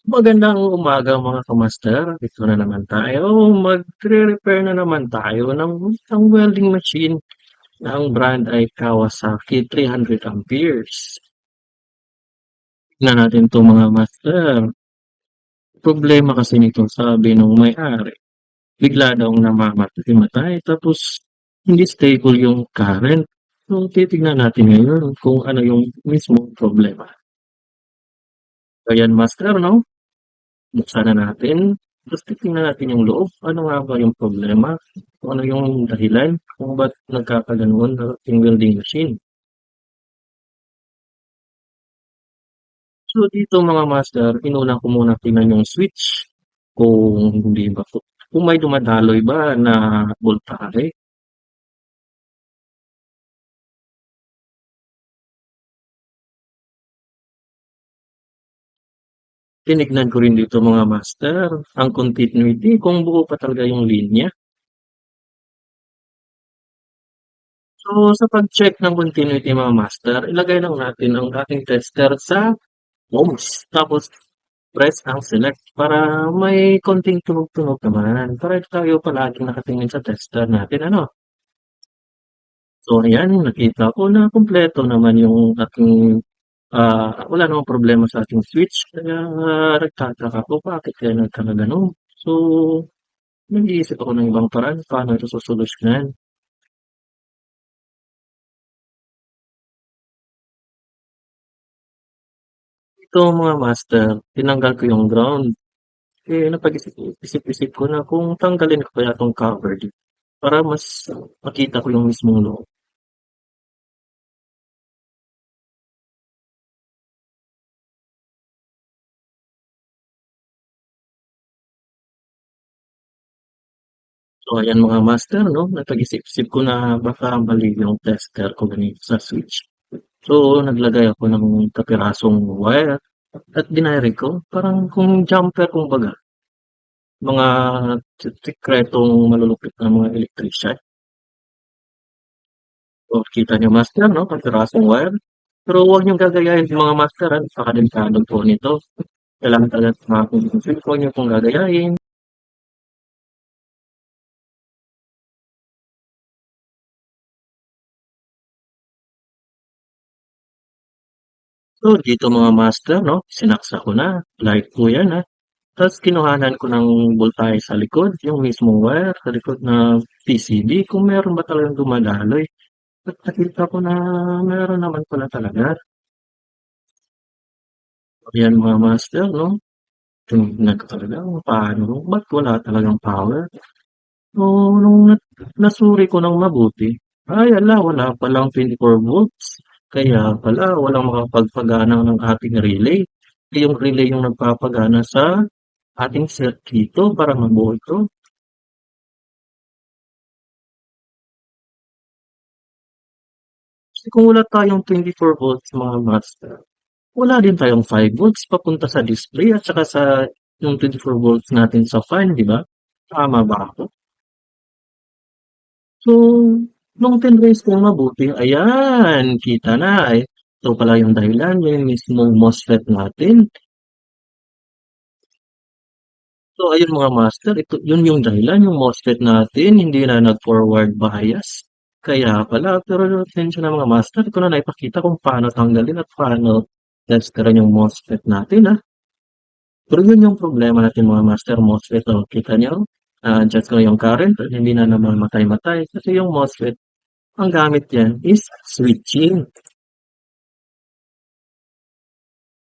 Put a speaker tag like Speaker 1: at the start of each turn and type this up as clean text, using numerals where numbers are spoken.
Speaker 1: Magandang umaga mga ka-master, ito na naman tayo. Magre-repair na naman tayo ng welding machine na ang brand ay Kawasaki 300 amperes. Tignan natin 'to mga master. Problema kasi nito sabi nung may-ari, bigla daw namamatay tapos hindi stable yung current. So titignan natin ngayon kung ano yung mismong problema. Ayan master 'no? Buksan na natin, tapos titingnan natin yung loob. Ano nga ba yung problema? Kung ano yung dahilan kung ba't nagkakaganoon ang ating welding machine. So dito mga master, inuna ko muna tingnan yung switch kung hindi ba kung may dumadaloy ba na voltahe. Tinignan ko rin dito mga master, ang continuity kung buo pa talaga yung linya. So sa pag-check ng continuity mga master, ilagay lang natin ang ating tester sa ohms. Tapos press ang select para may konting tunog-tunog naman. Para tayo palaging nakatingin sa tester natin, ano? So, ayan, nakita ko na kumpleto naman yung ating, wala namang problema sa ating switch. Kaya nagtataka ko bakit kaya nagkakagano'n. So, nag-iisip ako ng ibang paraan paano ito sosolusyonan. Ito mga master, tinanggal ko yung ground. Eh, napag-isip-isip ko na kung tanggalin ko kaya 'tong cover dito para mas makita ko yung mismong loob. So ayan mga master 'no, napag-isip-isip ko na baka mali yung tester ko ganito sa switch. So naglagay ako ng kapirasong wire at dinayre ko parang kung jumper kumbaga, mga sikretong malulupit na mga electrician. So kita niyo master 'no, kapirasong wire. Pero huwag niyong gagayahin mga master, napakadelikado po nito. Kailangan talaga huwag niyo pong gagayahin. So dito mga master 'no, sinaksak ko na, light po yan, ta's kinuhanan ko ng voltahe sa likod, yung mismong wire sa likod ng PCB kung meron ba talagang dumadaloy at nakita ko na meron naman pala talaga. Ayan mga master 'no, tingnan ko talaga kung paano, ba't wala talagang power. So nung nasuri ko ng mabuti, ay hala wala palang 24 volts. Kaya pala walang makapagpagana ng ating relay. Yung relay yung nagpapagana sa ating sirkito para mabuo ito. Kasi kung wala tayong 24 volts mga master, wala din tayong 5 volts papunta sa display at saka sa yung 24 volts natin sa fan, di ba? Tama ba ako? So, nung tinrace kong mabuti, ayan, kita na eh. Ito pala yung dahilan, yung mismong MOSFET natin. So, ayun mga master, ito, yun yung dahilan, yung MOSFET natin, hindi na nag-forward bias. Kaya pala, pero attention na mga master, ito na naipakita kung paano tanggalin at paano testeran yung MOSFET natin, Pero yun yung problema natin mga master MOSFET. O, kita nyo, adjust ko yung current at hindi na naman matay-matay kasi yung MOSFET, ang gamit yan is switching.